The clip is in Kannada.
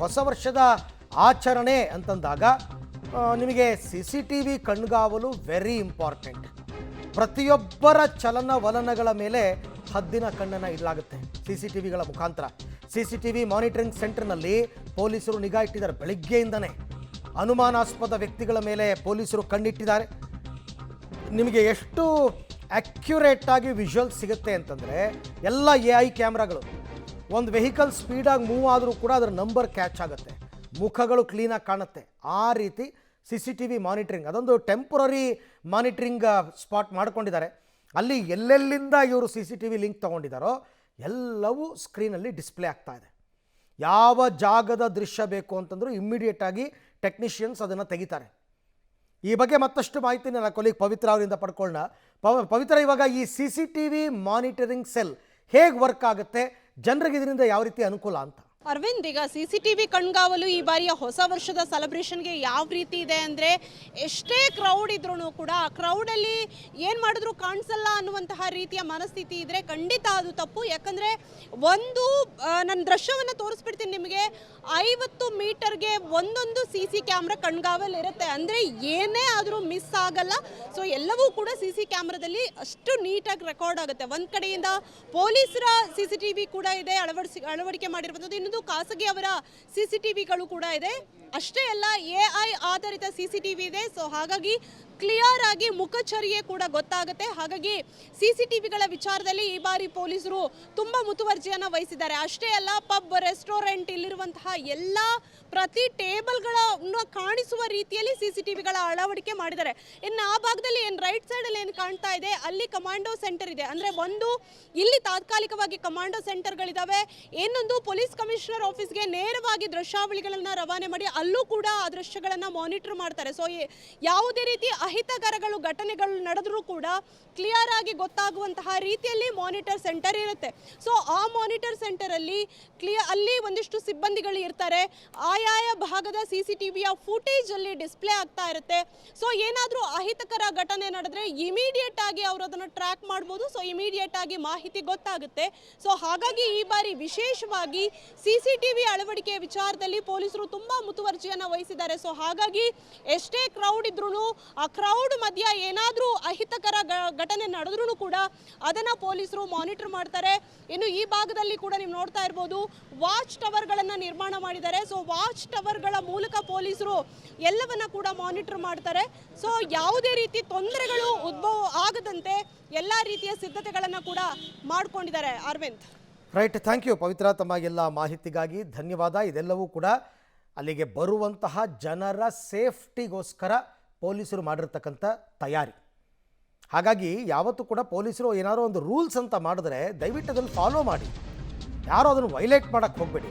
ಹೊಸ ವರ್ಷದ ಆಚರಣೆ ಅಂತಂದಾಗ ನಿಮಗೆ CCTV ಕಣ್ಗಾವಲು ವೆರಿ ಇಂಪಾರ್ಟೆಂಟ್. ಪ್ರತಿಯೊಬ್ಬರ ಚಲನವಲನಗಳ ಮೇಲೆ ಹದ್ದಿನ ಕಣ್ಣನ್ನು ಇಡಲಾಗುತ್ತೆ CCTVಗಳ ಮುಖಾಂತರ. CCTV ಮಾನಿಟರಿಂಗ್ ಸೆಂಟರ್ನಲ್ಲಿ ಪೊಲೀಸರು ನಿಗಾ ಇಟ್ಟಿದ್ದಾರೆ. ಬೆಳಗ್ಗೆಯಿಂದನೇ ಅನುಮಾನಾಸ್ಪದ ವ್ಯಕ್ತಿಗಳ ಮೇಲೆ ಪೊಲೀಸರು ಕಣ್ಣಿಟ್ಟಿದ್ದಾರೆ. ನಿಮಗೆ ಎಷ್ಟು ಅಕ್ಯುರೇಟ್ ಆಗಿ ವಿಜುವಲ್ ಸಿಗುತ್ತೆ ಅಂತಂದರೆ, ಎಲ್ಲ AI ಕ್ಯಾಮ್ರಾಗಳು ಒಂದು ವೆಹಿಕಲ್ ಸ್ಪೀಡಾಗಿ ಮೂವ್ ಆದರೂ ಕೂಡ ಅದರ ನಂಬರ್ ಕ್ಯಾಚ್ ಆಗುತ್ತೆ, ಮುಖಗಳು ಕ್ಲೀನಾಗಿ ಕಾಣುತ್ತೆ. ಆ ರೀತಿ CCTV ಮಾನಿಟ್ರಿಂಗ್, ಅದೊಂದು ಟೆಂಪರರಿ ಮಾನಿಟ್ರಿಂಗ್ ಸ್ಪಾಟ್ ಮಾಡ್ಕೊಂಡಿದ್ದಾರೆ. ಅಲ್ಲಿ ಎಲ್ಲೆಲ್ಲಿಂದ ಇವರು CCTV ಲಿಂಕ್ ತೊಗೊಂಡಿದ್ದಾರೋ ಎಲ್ಲವೂ ಸ್ಕ್ರೀನಲ್ಲಿ ಡಿಸ್ಪ್ಲೇ ಆಗ್ತಾ ಇದೆ. ಯಾವ ಜಾಗದ ದೃಶ್ಯ ಬೇಕು ಅಂತಂದರೂ ಇಮ್ಮಿಡಿಯೇಟಾಗಿ ಟೆಕ್ನಿಷಿಯನ್ಸ್ ಅದನ್ನು ತೆಗಿತಾರೆ. ಈ ಬಗ್ಗೆ ಮತ್ತಷ್ಟು ಮಾಹಿತಿ ನನ್ನ ಕೊಲೀಗ್ ಪವಿತ್ರ ಅವರಿಂದ ಪಡ್ಕೊಳ್ಳೋಣ. ಪವಿತ್ರ, ಇವಾಗ ಈ CCTV ಮಾನಿಟರಿಂಗ್ ಸೆಲ್ ಹೇಗೆ ವರ್ಕ್ ಆಗುತ್ತೆ, ಜನರಿಗೆ ಇದರಿಂದ ಯಾವ ರೀತಿ ಅನುಕೂಲ ಅಂತ? ಅರವಿಂದ್, ಈಗ CCTV ಕಣ್ಗಾವಲು ಈ ಬಾರಿಯ ಹೊಸ ವರ್ಷದ ಸೆಲೆಬ್ರೇಷನ್ಗೆ ಯಾವ ರೀತಿ ಇದೆ ಅಂದರೆ, ಎಷ್ಟೇ ಕ್ರೌಡ್ ಇದ್ರೂ ಕೂಡ ಆ ಕ್ರೌಡಲ್ಲಿ ಏನು ಮಾಡಿದ್ರು ಕಾಣಿಸಲ್ಲ ಅನ್ನುವಂತಹ ರೀತಿಯ ಮನಸ್ಥಿತಿ ಇದ್ದರೆ ಖಂಡಿತ ಅದು ತಪ್ಪು. ಯಾಕಂದರೆ ನನ್ನ ದೃಶ್ಯವನ್ನು ತೋರಿಸ್ಬಿಡ್ತೀನಿ ನಿಮಗೆ. 50 ಮೀಟರ್ಗೆ ಒಂದೊಂದು CC ಕ್ಯಾಮ್ರಾ ಕಣ್ಗಾವಲು ಇರುತ್ತೆ. ಅಂದರೆ ಏನೇ ಆದರೂ ಮಿಸ್ ಆಗಲ್ಲ. ಸೊ ಎಲ್ಲವೂ ಕೂಡ CC ಕ್ಯಾಮ್ರಾದಲ್ಲಿ ಅಷ್ಟು ನೀಟಾಗಿ ರೆಕಾರ್ಡ್ ಆಗುತ್ತೆ. ಒಂದು ಕಡೆಯಿಂದ ಪೊಲೀಸರ CCTV ಕೂಡ ಇದೆ, ಅಳವಡಿಕೆ ಮಾಡಿರುವಂಥದ್ದು. ಇನ್ನೊಂದು ಖಾಸಗಿ ಅವರ CCTVಗಳು ಕೂಡ ಇದೆ. ಅಷ್ಟೇ ಅಲ್ಲ, AI ಆಧಾರಿತ CCTV ಇದೆ. ಸೊ ಹಾಗಾಗಿ ಕ್ಲಿಯರ್ ಆಗಿ ಮುಖಚರ್ಯೆ ಕೂಡ ಗೊತ್ತಾಗುತ್ತೆ. ಹಾಗಾಗಿ CCTVಗಳ ವಿಚಾರದಲ್ಲಿ ಈ ಬಾರಿ ಪೊಲೀಸರು ತುಂಬ ಮುತುವರ್ಜಿಯನ್ನು ವಹಿಸಿದ್ದಾರೆ. ಅಷ್ಟೇ ಅಲ್ಲ, ಪಬ್, ರೆಸ್ಟೋರೆಂಟ್ ಇಲ್ಲಿರುವಂತಹ ಎಲ್ಲ ಪ್ರತಿ ಟೇಬಲ್ಗಳನ್ನು ಕಾಣಿಸುವ ರೀತಿಯಲ್ಲಿ CCTVಗಳ ಅಳವಡಿಕೆ ಮಾಡಿದ್ದಾರೆ. ಇನ್ನು ಆ ಭಾಗದಲ್ಲಿ ಏನು ರೈಟ್ ಸೈಡಲ್ಲಿ ಏನು ಕಾಣ್ತಾ ಇದೆ, ಅಲ್ಲಿ ಕಮಾಂಡೋ ಸೆಂಟರ್ ಇದೆ. ಅಂದರೆ ಒಂದು ಇಲ್ಲಿ ತಾತ್ಕಾಲಿಕವಾಗಿ ಕಮಾಂಡೋ ಸೆಂಟರ್ಗಳಿದ್ದಾವೆ. ಇನ್ನೊಂದು ಪೊಲೀಸ್ ಕಮಿಷನರ್ ಆಫೀಸ್ಗೆ ನೇರವಾಗಿ ದೃಶ್ಯಾವಳಿಗಳನ್ನು ರವಾನೆ ಮಾಡಿ ಅಲ್ಲೂ ಕೂಡ ಆ ದೃಶ್ಯಗಳನ್ನು ಮಾನಿಟರ್ ಮಾಡ್ತಾರೆ. ಸೊ ಯಾವುದೇ ರೀತಿ ಅಹಿತಕರಗಳು ಘಟನೆಗಳು ನಡೆದರೂ ಕೂಡ ಕ್ಲಿಯರ್ ಆಗಿ ಗೊತ್ತಾಗುವಂತಹ ರೀತಿಯಲ್ಲಿ ಮಾನಿಟರ್ ಸೆಂಟರ್ ಇರುತ್ತೆ. ಸೊ ಆ ಮಾನಿಟರ್ ಸೆಂಟರಲ್ಲಿ ಅಲ್ಲಿ ಒಂದಿಷ್ಟು ಸಿಬ್ಬಂದಿಗಳು ಇರ್ತಾರೆ. ಆಯಾಯ ಭಾಗದ CCTVಯ ಫುಟೇಜ್ ಅಲ್ಲಿ ಡಿಸ್ಪ್ಲೇ ಆಗ್ತಾ ಇರುತ್ತೆ. ಸೊ ಏನಾದರೂ ಅಹಿತಕರ ಘಟನೆ ನಡೆದ್ರೆ ಇಮಿಡಿಯೇಟ್ ಆಗಿ ಅವರು ಅದನ್ನು ಟ್ರ್ಯಾಕ್ ಮಾಡ್ಬೋದು. ಸೊ ಇಮಿಡಿಯೇಟ್ ಆಗಿ ಮಾಹಿತಿ ಗೊತ್ತಾಗುತ್ತೆ. ಸೊ ಹಾಗಾಗಿ ಈ ಬಾರಿ ವಿಶೇಷವಾಗಿ CCTV ಅಳವಡಿಕೆಯ ವಿಚಾರದಲ್ಲಿ ಪೊಲೀಸರು ತುಂಬಾ ಮುತುವರ್ಜಿಯನ್ನು ವಹಿಸಿದ್ದಾರೆ. ಸೊ ಹಾಗಾಗಿ ಎಷ್ಟೇ ಕ್ರೌಡ್ ಇದ್ರೂ ಆ ಕ್ರೌಡ್ ಮಧ್ಯ ಏನಾದರೂ ಅಹಿತಕರ ಘಟನೆ ನಡೆದ್ರೂ ಕೂಡ ಅದನ್ನು ಪೊಲೀಸರು ಮಾನಿಟರ್ ಮಾಡ್ತಾರೆ. ಇನ್ನು ಈ ಭಾಗದಲ್ಲಿ ಕೂಡ ನೀವು ನೋಡ್ತಾ ಇರ್ಬೋದು, ವಾಚ್ ಟವರ್ಗಳನ್ನು ನಿರ್ಮಾಣ ಮಾಡಿದ್ದಾರೆ. ಸೊ ವಾಚ್ ಟವರ್ಗಳ ಮೂಲಕ ಪೊಲೀಸರು ಎಲ್ಲವನ್ನ ಕೂಡ ಮಾನಿಟರ್ ಮಾಡ್ತಾರೆ. ಸೊ ಯಾವುದೇ ರೀತಿ ತೊಂದರೆಗಳು ಉದ್ಭವ ಆಗದಂತೆ ಎಲ್ಲ ರೀತಿಯ ಸಿದ್ಧತೆಗಳನ್ನು ಕೂಡ ಮಾಡಿಕೊಂಡಿದ್ದಾರೆ. ಅರವಿಂದ್, ರೈಟ್, ಥ್ಯಾಂಕ್ ಯು ಪವಿತ್ರ, ತಮ್ಮ ಎಲ್ಲ ಮಾಹಿತಿಗಾಗಿ ಧನ್ಯವಾದ. ಇದೆಲ್ಲವೂ ಕೂಡ ಅಲ್ಲಿಗೆ ಬರುವಂತಹ ಜನರ ಸೇಫ್ಟಿಗೋಸ್ಕರ ಪೊಲೀಸರು ಮಾಡಿರ್ತಕ್ಕಂಥ ತಯಾರಿ. ಹಾಗಾಗಿ ಯಾವತ್ತೂ ಕೂಡ ಪೊಲೀಸರು ಏನಾದರೂ ಒಂದು ರೂಲ್ಸ್ ಅಂತ ಮಾಡಿದ್ರೆ ದಯವಿಟ್ಟು ಅದನ್ನು ಫಾಲೋ ಮಾಡಿ, ಯಾರೂ ಅದನ್ನು ವೈಲೇಟ್ ಮಾಡೋಕ್ಕೆ ಹೋಗಬೇಡಿ.